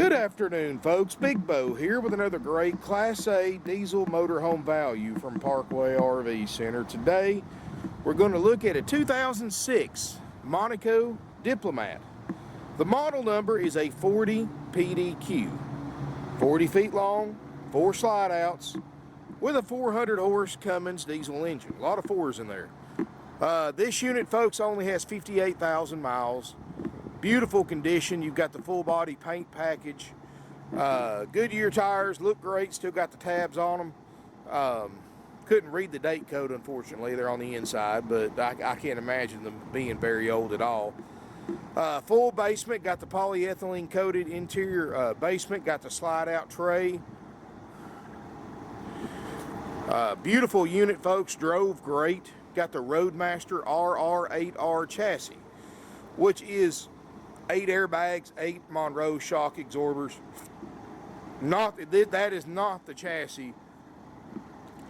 Good afternoon, folks. Big Bo here with another great Class A diesel motorhome value from Parkway RV Center. Today, we're going to look at a 2006 Monaco Diplomat. The model number is a 40 PDQ. 40 feet long, 4 slide outs, with a 400 horse Cummins diesel engine. A lot of fours in there. This unit, folks, only has 58,000 miles. Beautiful condition. You've got the full body paint package. Goodyear tires look great. Still got the tabs on them. Couldn't read the date code, unfortunately. They're on the inside, but I can't imagine them being very old at all. Full basement. Got the polyethylene coated interior basement. Got the slide out tray. Beautiful unit, folks. Drove great. Got the Roadmaster RR8R chassis, which is 8 airbags, 8 Monroe shock absorbers. That is not the chassis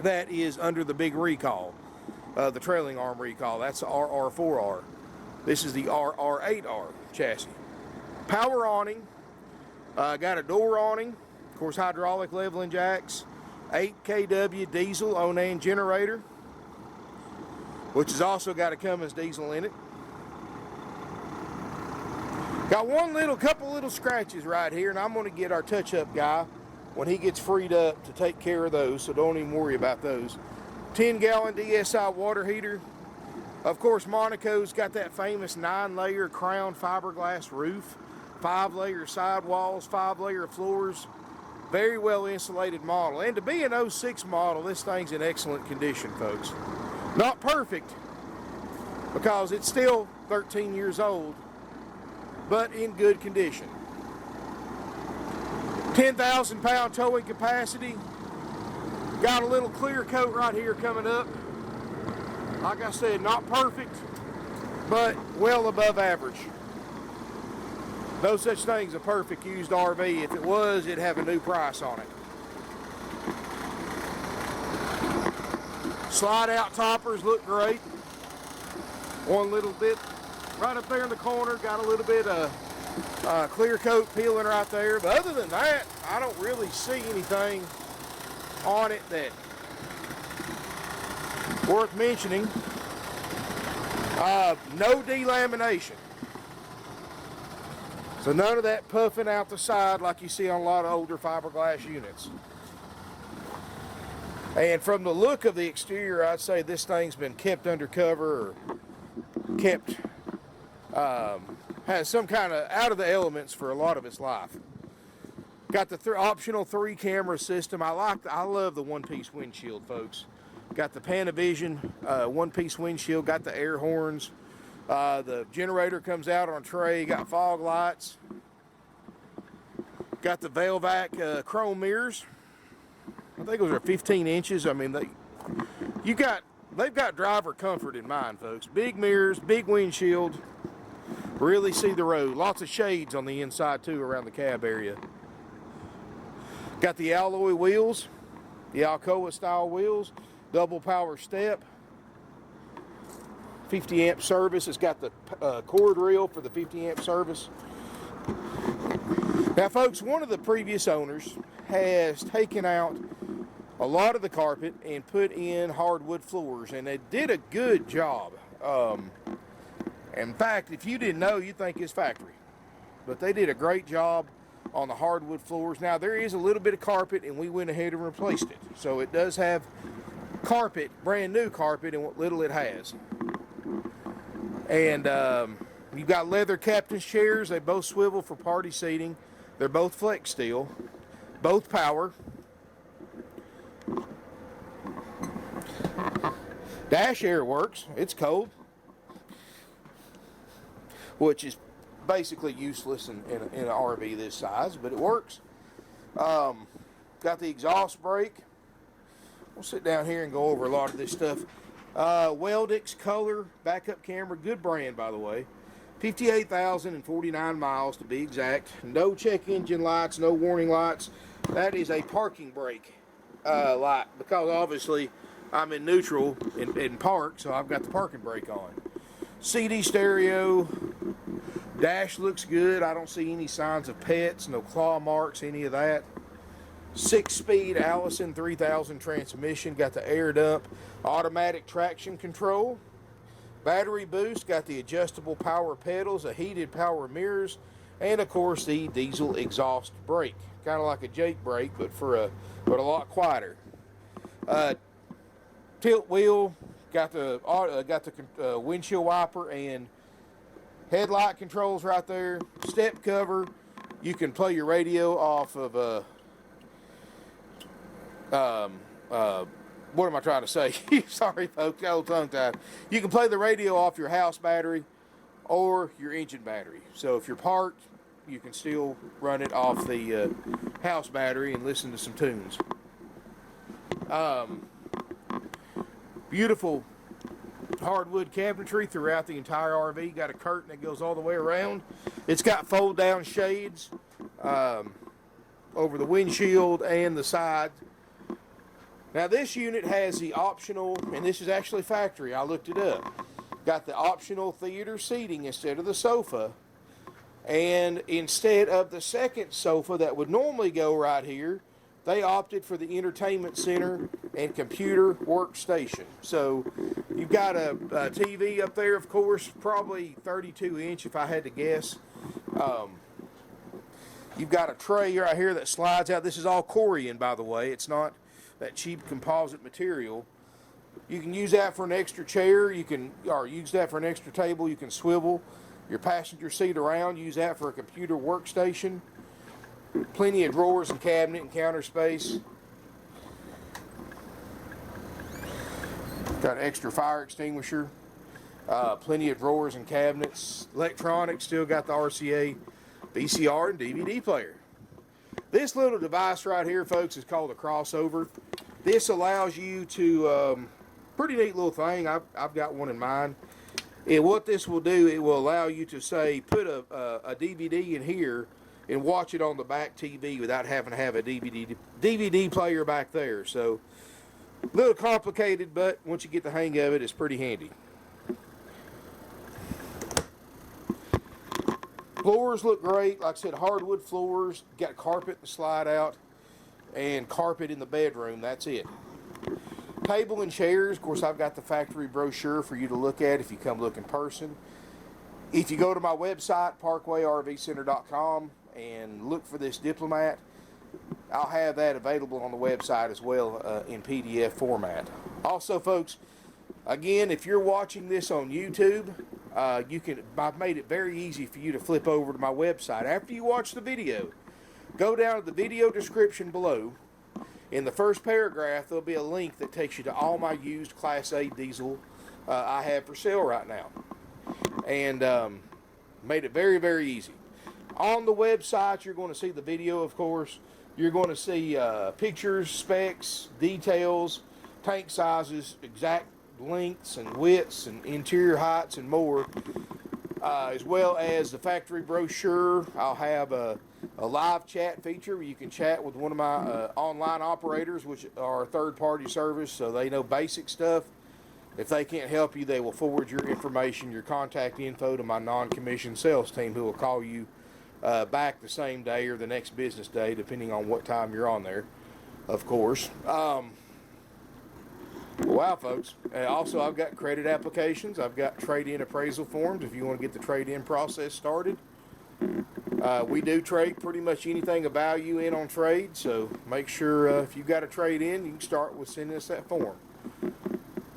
that is under the big recall, the trailing arm recall. That's the RR4R. This is the RR8R chassis. Power awning. Got a door awning. Of course, hydraulic leveling jacks. 8 kW diesel Onan generator, which has also got a Cummins diesel in it. Got couple little scratches right here, and I'm going to get our touch-up guy when he gets freed up to take care of those, so don't even worry about those. 10-gallon DSI water heater. Of course, Monaco's got that famous 9-layer crown fiberglass roof, 5-layer sidewalls, 5-layer floors. Very well insulated model, and to be an 06 model, this thing's in excellent condition, folks. Not perfect, because it's still 13 years old, but in good condition. 10,000 pound towing capacity. Got a little clear coat right here coming up. Like I said, not perfect, but well above average. No such thing as a perfect used RV. If it was, it'd have a new price on it. Slide out toppers look great. One little bit right up there in the corner, got a little bit of clear coat peeling right there. But other than that, I don't really see anything on it that worth mentioning. No delamination. So none of that puffing out the side like you see on a lot of older fiberglass units. And from the look of the exterior, I'd say this thing's been kept under cover or kept, has some kind of out of the elements for a lot of its life. Got the optional 3-camera system. I love the one-piece windshield, folks. Got the Panavision one-piece windshield, got the air horns. The generator comes out on a tray, got fog lights. Got the Velvac chrome mirrors. I think those are 15 inches. I mean, they've got driver comfort in mind, folks. Big mirrors, big windshield. Really see the road. Lots of shades on the inside too around the cab area. Got the alloy wheels, the Alcoa style wheels, double power step. 50 amp service. It's got the cord reel for the 50 amp service. Now, folks, one of the previous owners has taken out a lot of the carpet and put in hardwood floors, and they did a good job. In fact, if you didn't know, you'd think it's factory, but they did a great job on the hardwood floors. Now, there is a little bit of carpet, and we went ahead and replaced it, so it does have carpet, brand new carpet, and what little it has. And you've got leather captain's chairs. They both swivel for party seating. They're both flex steel, both power. Dash air works. It's cold, which is basically useless in an RV this size, but it works. Got the exhaust brake. We'll sit down here and go over a lot of this stuff. Weldix color backup camera, good brand, by the way. 58,049 miles to be exact. No check engine lights, no warning lights. That is a parking brake light, because obviously I'm in neutral in park, so I've got the parking brake on. CD stereo, Dash looks good. I don't see any signs of pets, no claw marks, any of that. 6-speed Allison 3000 transmission, got the air dump, automatic traction control. Battery boost, got the adjustable power pedals, a heated power mirrors, and of course the diesel exhaust brake. Kind of like a Jake brake, but a lot quieter. Tilt wheel, got the windshield wiper and headlight controls right there. Step cover, you can play your radio off of what am I trying to say? Sorry folks, got a little tongue tied. You can play the radio off your house battery or your engine battery. So if you're parked, you can still run it off the house battery and listen to some tunes. Beautiful hardwood cabinetry throughout the entire RV. Got a curtain that goes all the way around. It's got fold down shades over the windshield and the sides. Now this unit has the optional, and this is actually factory, I looked it up, got the optional theater seating instead of the sofa. And instead of the second sofa that would normally go right here, they opted for the entertainment center and computer workstation. So you've got a TV up there, of course, probably 32 inch if I had to guess. You've got a tray right here that slides out. This is all Corian, by the way. It's not that cheap composite material. You can use that for an extra chair. Or use that for an extra table. You can swivel your passenger seat around. Use that for a computer workstation. Plenty of drawers and cabinet and counter space. Got an extra fire extinguisher. Plenty of drawers and cabinets. Electronics, still got the RCA, VCR, and DVD player. This little device right here, folks, is called a crossover. This allows you to, pretty neat little thing. I've got one in mind. And what this will do, it will allow you to, say, put a DVD in here and watch it on the back TV without having to have a DVD player back there. So, a little complicated, but once you get the hang of it, it's pretty handy. Floors look great. Like I said, hardwood floors. Got carpet to slide out and carpet in the bedroom. That's it. Table and chairs. Of course, I've got the factory brochure for you to look at if you come look in person. If you go to my website, parkwayrvcenter.com, and look for this Diplomat, I'll have that available on the website as well in PDF format. Also, folks, again, if you're watching this on YouTube, I've made it very easy for you to flip over to my website. After you watch the video, go down to the video description below. In the first paragraph, there'll be a link that takes you to all my used Class A diesel I have for sale right now. And made it very, very easy. On the website, you're going to see the video, of course. You're going to see pictures, specs, details, tank sizes, exact lengths and widths and interior heights and more, as well as the factory brochure. I'll have a live chat feature where you can chat with one of my online operators, which are a third-party service, so they know basic stuff. If they can't help you, they will forward your information, your contact info, to my non-commissioned sales team, who will call you back the same day or the next business day, depending on what time you're on there, of course. Wow, folks. Also, I've got credit applications. I've got trade-in appraisal forms if you want to get the trade-in process started. We do trade pretty much anything of value in on trade, so make sure if you've got a trade-in, you can start with sending us that form.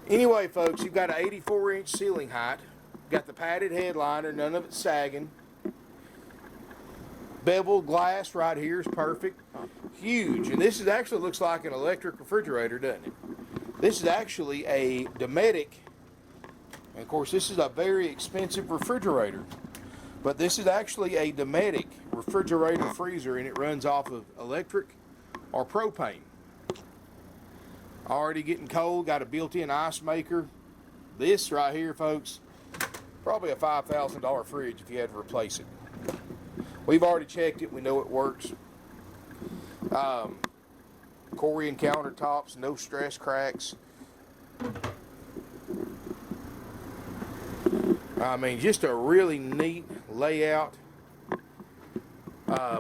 Anyway, folks, you've got an 84-inch ceiling height. Got the padded headliner, none of it sagging. Beveled glass right here is perfect. Huge. And this actually looks like an electric refrigerator, doesn't it? This is actually a Dometic. And of course, this is a very expensive refrigerator. But this is actually a Dometic refrigerator freezer, and it runs off of electric or propane. Already getting cold, got a built-in ice maker. This right here, folks, probably a $5,000 fridge if you had to replace it. We've already checked it, we know it works. Corian countertops, no stress cracks. I mean, just a really neat layout.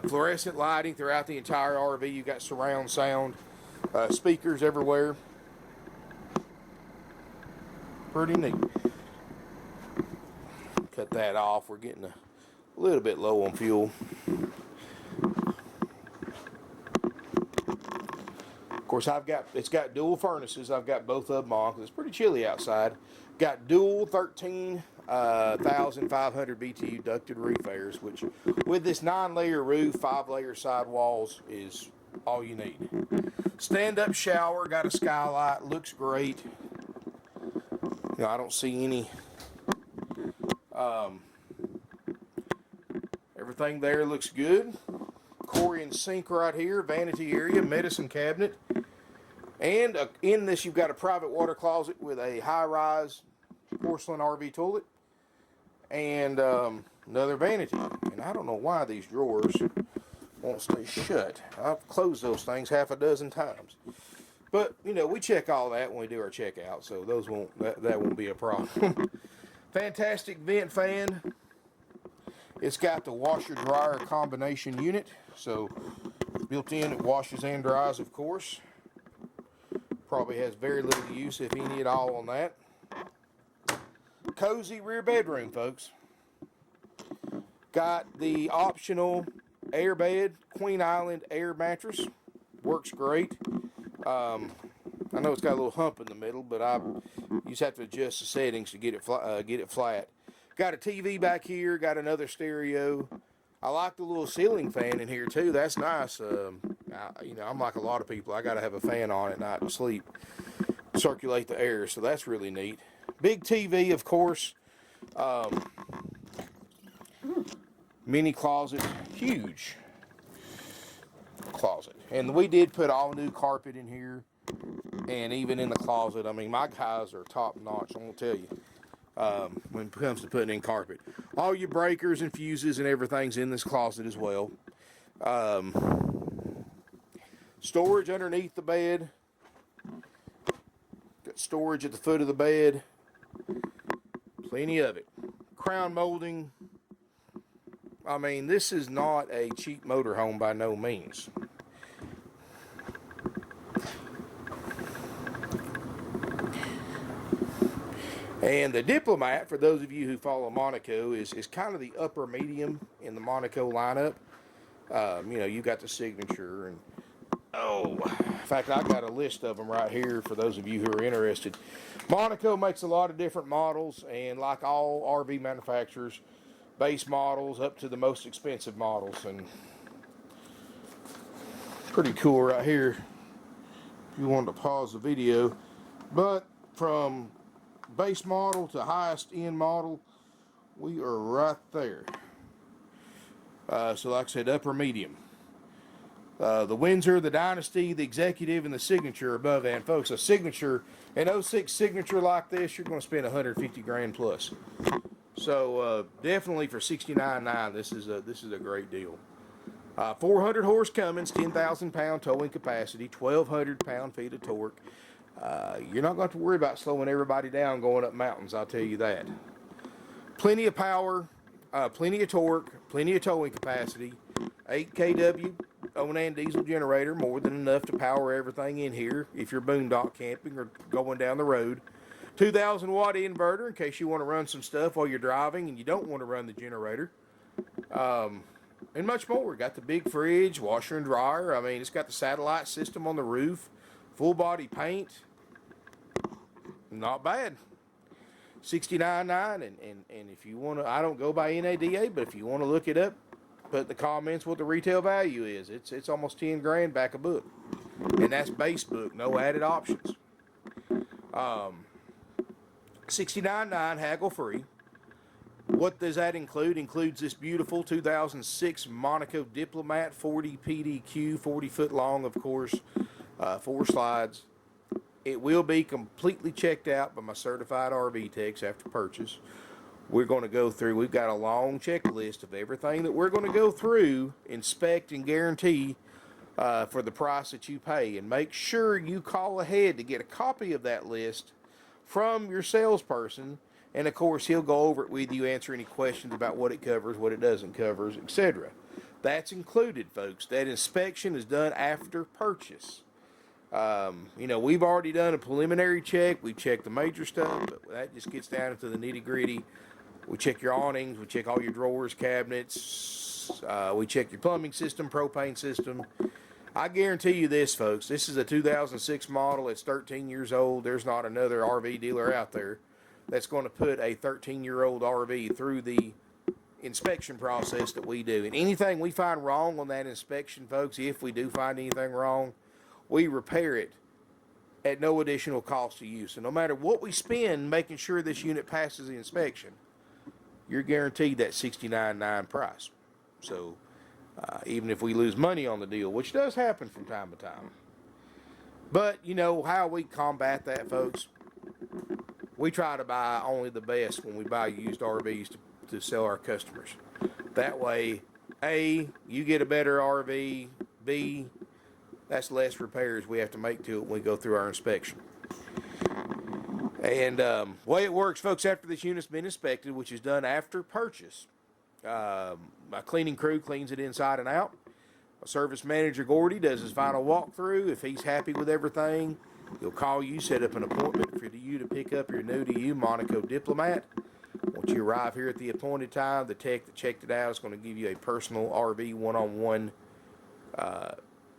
Fluorescent lighting throughout the entire RV. You've got surround sound, speakers everywhere. Pretty neat. Cut that off. We're getting a little bit low on fuel. Of course, it's got dual furnaces. I've got both of them on because it's pretty chilly outside. Got dual 13,500 BTU ducted roof airs, which with this 9-layer roof, 5-layer sidewalls is all you need. Stand-up shower, got a skylight, looks great. You know, I don't see any. Everything there looks good. Corian sink right here, vanity area, medicine cabinet. And in this, you've got a private water closet with a high-rise porcelain RV toilet and another vanity. And I don't know why these drawers won't stay shut. I've closed those things half a dozen times. But, you know, we check all that when we do our checkout, so those that won't be a problem. Fantastic vent fan. It's got the washer-dryer combination unit, so built in, it washes and dries, of course. Probably has very little use, if any at all, on that. Cozy rear bedroom, folks. Got the optional air bed, Queen Island air mattress. Works great. I know it's got a little hump in the middle, but you just have to adjust the settings to get it flat. Got a TV back here. Got another stereo. I like the little ceiling fan in here too. That's nice. You know, I'm like a lot of people. I got to have a fan on at night to sleep, circulate the air. So that's really neat. Big TV, of course. Mini closet, huge closet. And we did put all new carpet in here, and even in the closet. I mean, my guys are top notch, I'm gonna tell you. When it comes to putting in carpet, all your breakers and fuses and everything's in this closet as well. Storage underneath the bed. Got storage at the foot of the bed. Plenty of it. Crown molding. I mean, this is not a cheap motorhome by no means. And the Diplomat, for those of you who follow Monaco, is kind of the upper medium in the Monaco lineup. You know, you got the Signature, and in fact, I got a list of them right here for those of you who are interested. Monaco makes a lot of different models, and like all RV manufacturers, base models up to the most expensive models, and pretty cool right here if you wanted to pause the video. But from base model to highest end model, we are right there. So like I said, upper medium. The Windsor, the Dynasty, the Executive, and the Signature above that. And folks, a Signature, an 06 Signature like this, you're going to spend 150 grand plus. So definitely for $69,900, this is a great deal. 400 horse Cummins, 10,000 pound towing capacity, 1,200 pound-feet of torque. You're not going to have to worry about slowing everybody down going up mountains, I'll tell you that. Plenty of power, plenty of torque, plenty of towing capacity. 8 kW Onan diesel generator, more than enough to power everything in here if you're boondock camping or going down the road. 2,000 watt inverter in case you want to run some stuff while you're driving and you don't want to run the generator. And much more. Got the big fridge, washer and dryer. I mean, it's got the satellite system on the roof, full body paint. Not bad. $69,900, and if you want to, I don't go by NADA, but if you want to look it up, put in the comments what the retail value is. It's almost 10 grand back a book, and that's base book, no added options. $69,900 haggle free. What does that include? Includes this beautiful 2006 Monaco Diplomat 40 PDQ, 40 foot long, of course, 4 slides. It will be completely checked out by my certified RV techs after purchase. We're going to go through, we've got a long checklist of everything that we're going to go through, inspect, and guarantee for the price that you pay. And make sure you call ahead to get a copy of that list from your salesperson And of course, he'll go over it with you, answer any questions about what it covers, what it doesn't cover, etc. That's included, folks. That inspection is done after purchase. We've already done a preliminary check. We've checked the major stuff, but that just gets down into the nitty-gritty. We check your awnings. We check all your drawers, cabinets. We check your plumbing system, propane system. I guarantee you this, folks. This is a 2006 model. It's 13 years old. There's not another RV dealer out there that's going to put a 13-year-old RV through the inspection process that we do. And anything we find wrong on that inspection, folks, if we do find anything wrong, we repair it at no additional cost to you. So no matter what we spend making sure this unit passes the inspection, you're guaranteed that $69.9 price. So even if we lose money on the deal, which does happen from time to time. But you know how we combat that, folks? We try to buy only the best when we buy used RVs to sell our customers. That way, A, you get a better RV, B, that's less repairs we have to make to it when we go through our inspection. And way it works, folks, after this unit's been inspected, which is done after purchase, my cleaning crew cleans it inside and out. My service manager, Gordy, does his final walkthrough. If he's happy with everything, he'll call you, set up an appointment for you to pick up your new-to-you Monaco Diplomat. Once you arrive here at the appointed time, the tech that checked it out is going to give you a personal RV one-on-one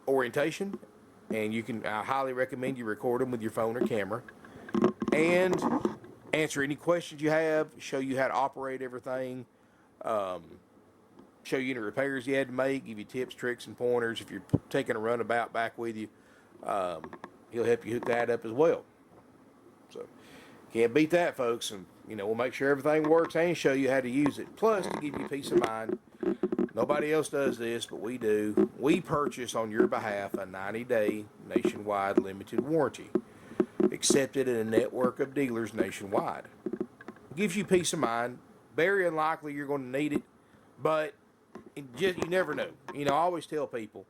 orientation. And I highly recommend you record them with your phone or camera. And answer any questions you have, show you how to operate everything, show you any repairs you had to make, give you tips, tricks, and pointers. If you're taking a runabout back with you, he'll help you hook that up as well. So, can't beat that, folks. And, we'll make sure everything works and show you how to use it. Plus, to give you peace of mind, nobody else does this, but we do. We purchase on your behalf a 90-day nationwide limited warranty, accepted in a network of dealers nationwide. It gives you peace of mind. Very unlikely you're going to need it, but you never know. I always tell people,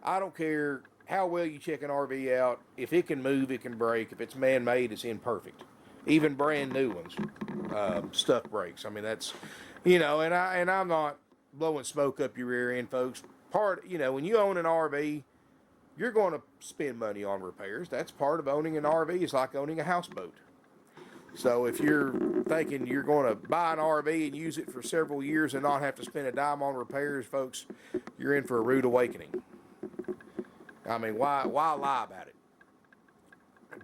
I don't care how well you check an RV out. If it can move, it can break. If it's man-made, it's imperfect. Even brand new ones, stuff breaks. I mean, that's, and I'm not blowing smoke up your rear end, folks. When you own an RV, you're going to spend money on repairs. That's part of owning an RV. It's like owning a houseboat. So if you're thinking you're going to buy an RV and use it for several years and not have to spend a dime on repairs, folks, you're in for a rude awakening. I mean, why lie about it?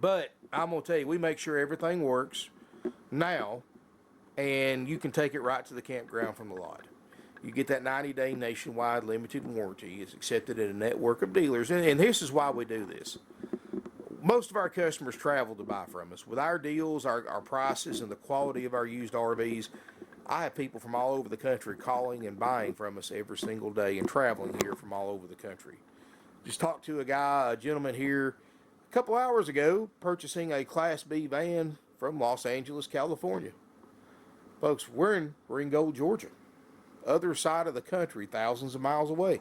But I'm going to tell you, we make sure everything works now, and you can take it right to the campground from the lot. You get that 90-day nationwide limited warranty. It's accepted in a network of dealers, and this is why we do this. Most of our customers travel to buy from us. With our deals, our prices, and the quality of our used RVs, I have people from all over the country calling and buying from us every single day and traveling here from all over the country. Just talked to a gentleman here a couple hours ago, purchasing a Class B van from Los Angeles, California. Folks, we're in Gold, Georgia. Other side of the country, thousands of miles away.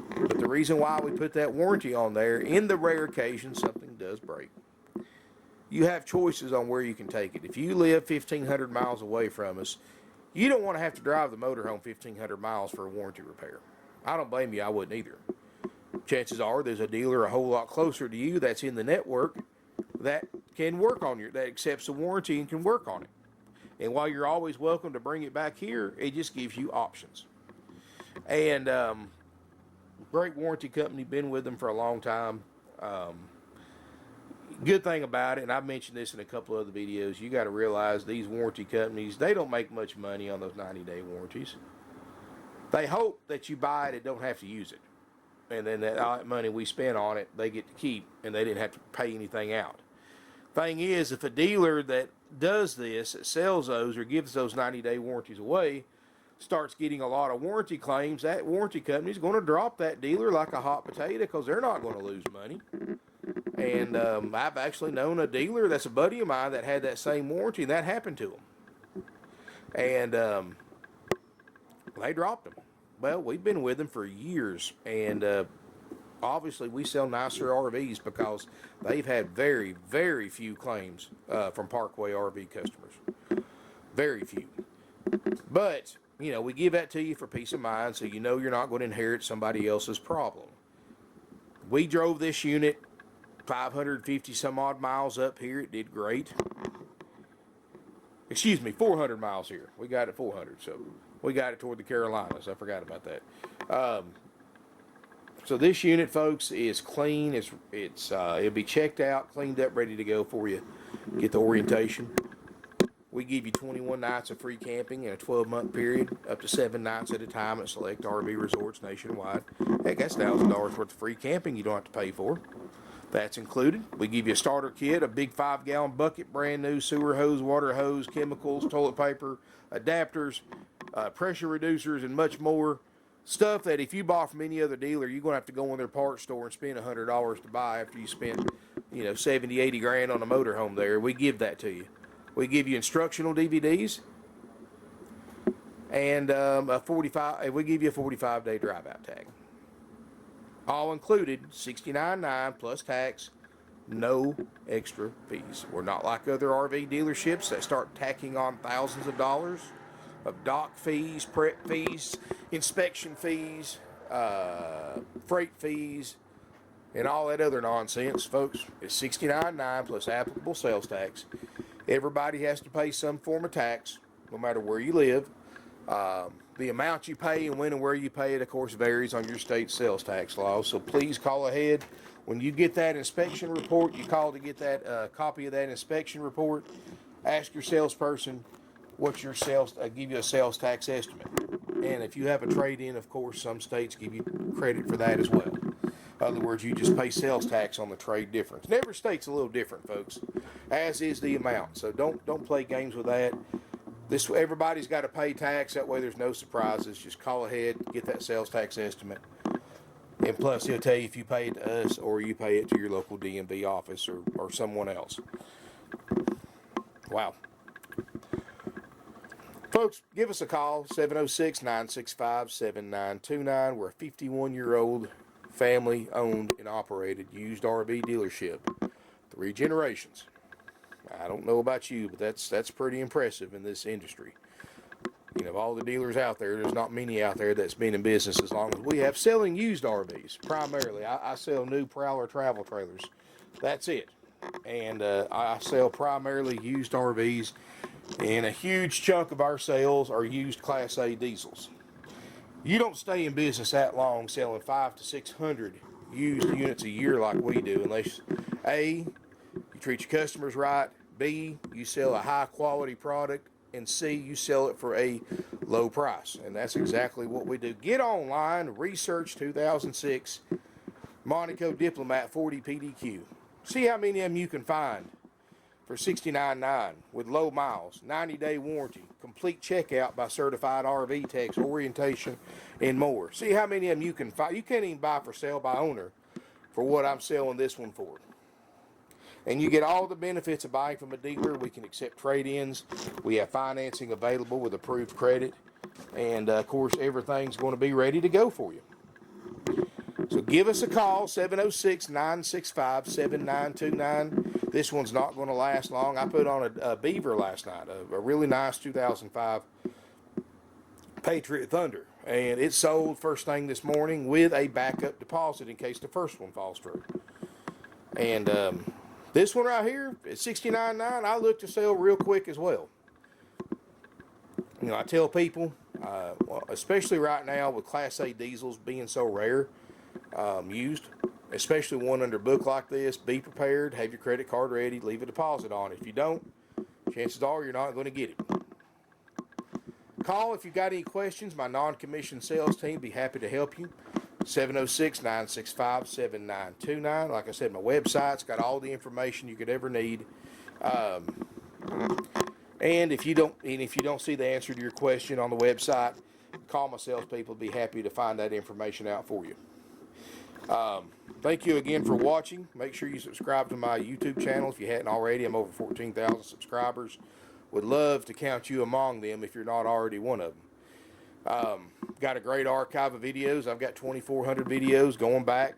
But the reason why we put that warranty on there, in the rare occasion something does break, you have choices on where you can take it. If you live 1,500 miles away from us, you don't want to have to drive the motorhome 1,500 miles for a warranty repair. I don't blame you, I wouldn't either. Chances are there's a dealer a whole lot closer to you that's in the network that can work on that accepts the warranty and can work on it. And while you're always welcome to bring it back here, it just gives you options. And great warranty company, been with them for a long time. Good thing about it, and I've mentioned this in a couple other videos, you got to realize these warranty companies, they don't make much money on those 90-day warranties. They hope that you buy it and don't have to use it. And then that money we spend on it, they get to keep, and they didn't have to pay anything out. Thing is, if a dealer that does this, that sells those or gives those 90-day warranties away, starts getting a lot of warranty claims, that warranty company is going to drop that dealer like a hot potato because they're not going to lose money. And I've actually known a dealer that's a buddy of mine that had that same warranty, and that happened to him. And they dropped them. Well, we've been with them for years, and Obviously, we sell nicer RVs because they've had very, very few claims from Parkway RV customers. Very few. But, you know, we give that to you for peace of mind so you know you're not going to inherit somebody else's problem. We drove this unit 550 some odd miles up here. It did great. Excuse me, 400 miles here. We got it 400, so we got it toward the Carolinas. I forgot about that. So this unit, folks, is clean. It'll be checked out, cleaned up, ready to go for you. Get the orientation. We give you 21 nights of free camping in a 12-month period, up to 7 nights at a time at select RV resorts nationwide. Heck, that's $1,000 worth of free camping you don't have to pay for. That's included. We give you a starter kit, a big 5-gallon bucket, brand new sewer hose, water hose, chemicals, toilet paper, adapters, pressure reducers, and much more. Stuff that if you bought from any other dealer, you're going to have to go in their parts store and spend $100 to buy after you spend, you know, 70, 80 grand on a motorhome there. We give that to you. We give you instructional DVDs and we give you a 45-day drive-out tag. All included, $69.9 plus tax, no extra fees. We're not like other RV dealerships that start tacking on thousands of dollars of dock fees, prep fees, inspection fees, freight fees, and all that other nonsense, folks. It's $69.9 plus applicable sales tax. Everybody has to pay some form of tax, no matter where you live. The amount you pay and when and where you pay it, of course, varies on your state sales tax laws. So please call ahead. When you get that inspection report, you call to get that copy of that inspection report. Ask your salesperson what's your give you a sales tax estimate. And if you have a trade-in, of course, some states give you credit for that as well. In other words, you just pay sales tax on the trade difference. And every state's a little different, folks, as is the amount. So don't play games with that. Everybody's got to pay tax. That way there's no surprises. Just call ahead, get that sales tax estimate. And plus, he'll tell you if you pay it to us or you pay it to your local DMV office or someone else. Wow. Folks, give us a call, 706-965-7929. We're a 51-year-old family-owned and operated used RV dealership. 3 generations. I don't know about you, but that's pretty impressive in this industry. You know, of all the dealers out there, there's not many out there that's been in business as long as we have selling used RVs, primarily. I sell new Prowler travel trailers. That's it. And I sell primarily used RVs, and a huge chunk of our sales are used Class A diesels. You don't stay in business that long selling 500 to 600 used units a year like we do unless, A, you treat your customers right, B, you sell a high quality product, and C, you sell it for a low price. And that's exactly what we do. Get online, research 2006 Monaco Diplomat 40 PDQ. See how many of them you can find for $69.9 with low miles, 90-day warranty, complete checkout by certified RV techs, orientation, and more. See how many of them you can find. You can't even buy for sale by owner for what I'm selling this one for. And you get all the benefits of buying from a dealer. We can accept trade-ins. We have financing available with approved credit. And, of course, everything's going to be ready to go for you. So give us a call, 706-965-7929. This one's not going to last long. I put on a Beaver last night, a really nice 2005 Patriot Thunder. And it sold first thing this morning with a backup deposit in case the first one falls through. And this one right here at $69.9, I look to sell real quick as well. You know, I tell people, especially right now with Class A diesels being so rare, used, especially one under book like this, be prepared, have your credit card ready, leave a deposit on it. If you don't, chances are you're not going to get it. Call if you've got any questions. My non-commissioned sales team be happy to help you. 706-965-7929. Like I said, my website's got all the information you could ever need. And if you don't see the answer to your question on the website, call my salespeople. Be happy to find that information out for you. Thank you again for watching. Make sure you subscribe to my YouTube channel if you hadn't already. I'm over 14,000 subscribers. Would love to count you among them if you're not already one of them. Got a great archive of videos. I've got 2,400 videos going back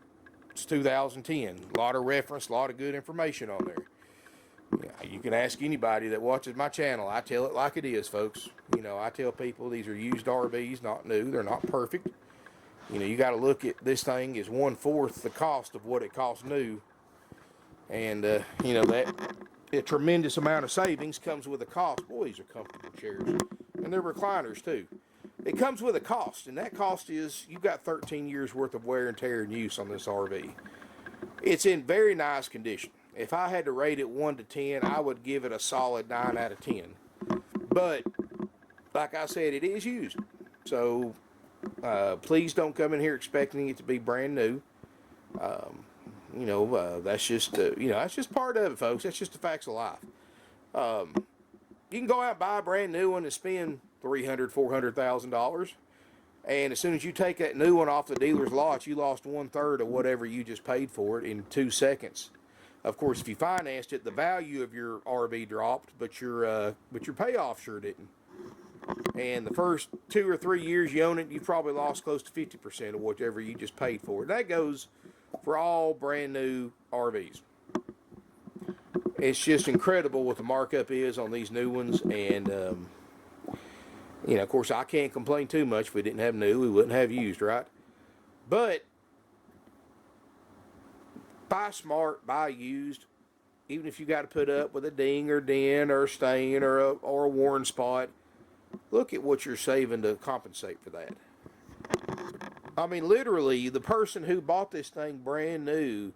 It's 2010. A lot of reference, a lot of good information on there. Yeah, you can ask anybody that watches my channel. I tell it like it is, folks. You know, I tell people these are used RVs, not new. They're not perfect. You know, you got to look at this thing is 1/4 the cost of what it costs new. And, you know, that a tremendous amount of savings comes with a cost. Boy, these are comfortable chairs. And they're recliners, too. It comes with a cost, and that cost is you've got 13 years worth of wear and tear and use on this RV. It's in very nice condition. If I had to rate it 1 to 10, I would give it a solid 9 out of 10. But, like I said, it is used. So, please don't come in here expecting it to be brand new. You know, that's just, you know, that's just part of it, folks. That's just the facts of life. You can go out and buy a brand new one and spend $300,000, $400,000. And as soon as you take that new one off the dealer's lot, you lost 1/3 of whatever you just paid for it in 2 seconds. Of course, if you financed it, the value of your RV dropped, but your payoff sure didn't. And the first 2 or 3 years you own it, you probably lost close to 50% of whatever you just paid for it. That goes for all brand new RVs. It's just incredible what the markup is on these new ones. And, you know, of course, I can't complain too much. If we didn't have new, we wouldn't have used, right? But buy smart, buy used. Even if you got to put up with a ding or dent or a stain or a worn spot, look at what you're saving to compensate for that. I mean, literally, the person who bought this thing brand new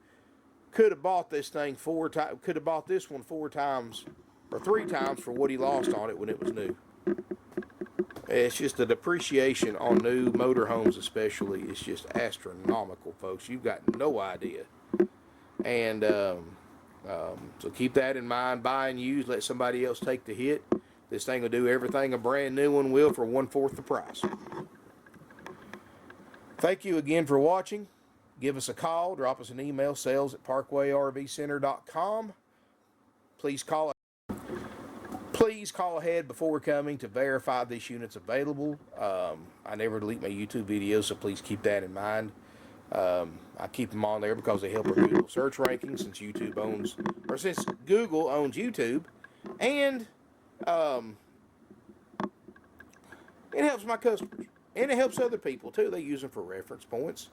could have bought this thing 4 times, could have bought this one 4 times or 3 times for what he lost on it when it was new. It's just the depreciation on new motorhomes, especially, is just astronomical, folks. You've got no idea. And so keep that in mind. Buy and use. Let somebody else take the hit. This thing will do everything a brand new one will for 1/4 the price. Thank you again for watching. Give us a call. Drop us an email. sales@parkway-rvcenter.com. Please call ahead before coming to verify this unit's available. I never delete my YouTube videos, so please keep that in mind. I keep them on there because they help our Google search rankings, since since Google owns YouTube, and it helps my customers, and it helps other people too. They use them for reference points.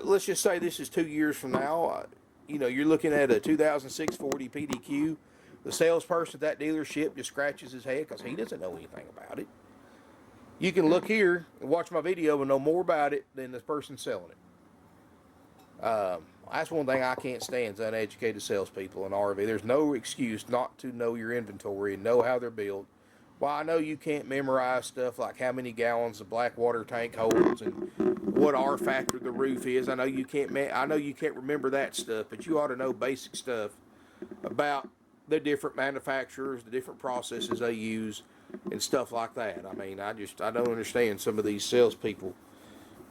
Let's just say this is 2 years from now. You know, you're looking at a 2006 40 PDQ. The salesperson at that dealership just scratches his head because he doesn't know anything about it. You can look here and watch my video and know more about it than the person selling it. That's one thing I can't stand, is uneducated salespeople in RV. There's no excuse not to know your inventory and know how they're built. Well, I know you can't memorize stuff like how many gallons the black water tank holds and what R factor the roof is. I know you can't remember that stuff, but you ought to know basic stuff about the different manufacturers, the different processes they use, and stuff like that. I mean, I don't understand some of these salespeople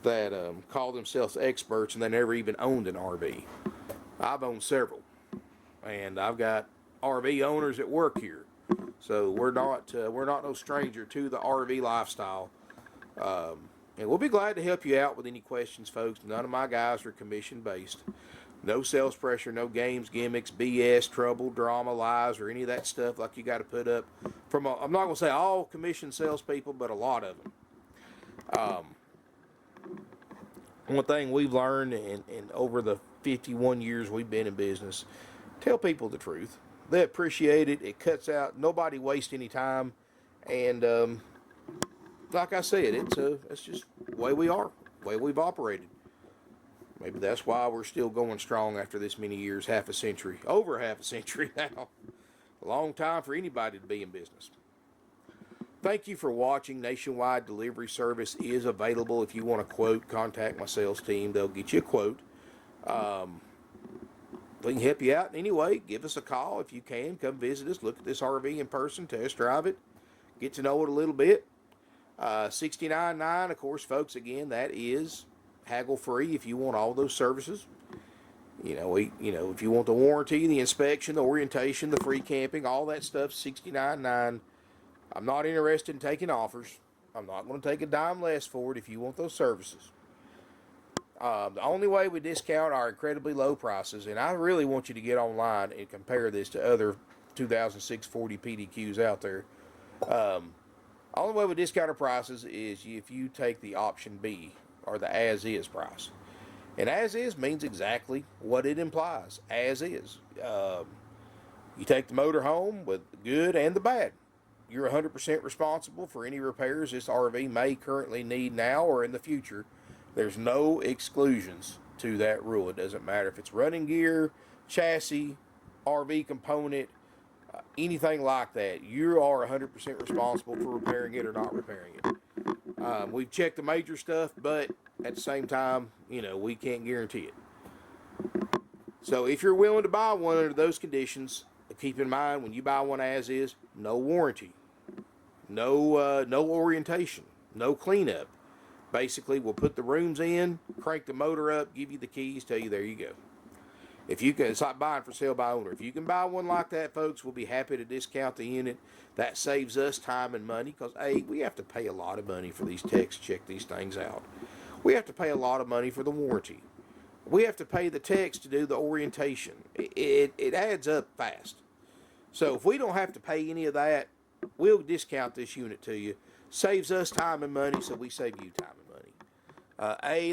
that call themselves experts and they never even owned an RV. I've owned several, and I've got RV owners that work here, so we're not no stranger to the RV lifestyle. And we'll be glad to help you out with any questions, folks. None of my guys are commission based. No sales pressure, no games, gimmicks, BS, trouble, drama, lies, or any of that stuff like you got to put up from I'm not going to say all commission salespeople, but a lot of them. One thing we've learned in over the 51 years we've been in business, tell people the truth. They appreciate it. It cuts out, nobody wastes any time. And like I said, it's just the way we are, the way we've operated. Maybe that's why we're still going strong after this many years, half a century, over half a century now. A long time for anybody to be in business. Thank you for watching. Nationwide delivery service is available. If you want a quote, contact my sales team. They'll get you a quote. We can help you out in any way. Give us a call if you can. Come visit us. Look at this RV in person. Test drive it. Get to know it a little bit. $69.9, of course, folks. Again, that is haggle free if you want all those services. You know, if you want the warranty, the inspection, the orientation, the free camping, all that stuff, $69.9. I'm not interested in taking offers. I'm not going to take a dime less for it if you want those services. The only way we discount our incredibly low prices, and I really want you to get online and compare this to other 2006 40 PDQs out there. Only way we discount our prices is if you take the option B, or the as is price. And as is means exactly what it implies. As is. You take the motor home with the good and the bad. You're 100% responsible for any repairs this RV may currently need now or in the future. There's no exclusions to that rule. It doesn't matter if it's running gear, chassis, RV component, anything like that. You are 100% responsible for repairing it or not repairing it. We've checked the major stuff, but at the same time, you know, we can't guarantee it. So if you're willing to buy one under those conditions, keep in mind when you buy one as is, no warranty, no orientation, no cleanup. Basically, we'll put the rooms in, crank the motor up, give you the keys, tell you there you go. If you can, it's like buying for sale by owner. If you can buy one like that, folks, we'll be happy to discount the unit. That saves us time and money because, A, we have to pay a lot of money for these techs to check these things out. We have to pay a lot of money for the warranty. We have to pay the techs to do the orientation. It adds up fast. So if we don't have to pay any of that, we'll discount this unit to you. Saves us time and money, so we save you time and money.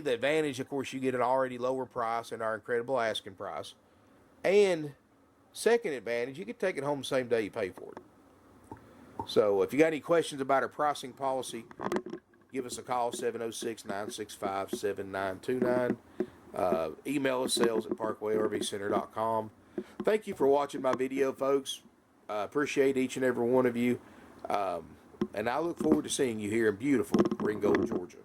The advantage, of course, you get an already lower price than our incredible asking price. And second advantage, you can take it home the same day you pay for it. So if you got any questions about our pricing policy, give us a call, 706-965-7929. Email us, sales@parkwayrvcenter.com. Thank you for watching my video, folks. Appreciate each and every one of you. And I look forward to seeing you here in beautiful Ringgold, Georgia.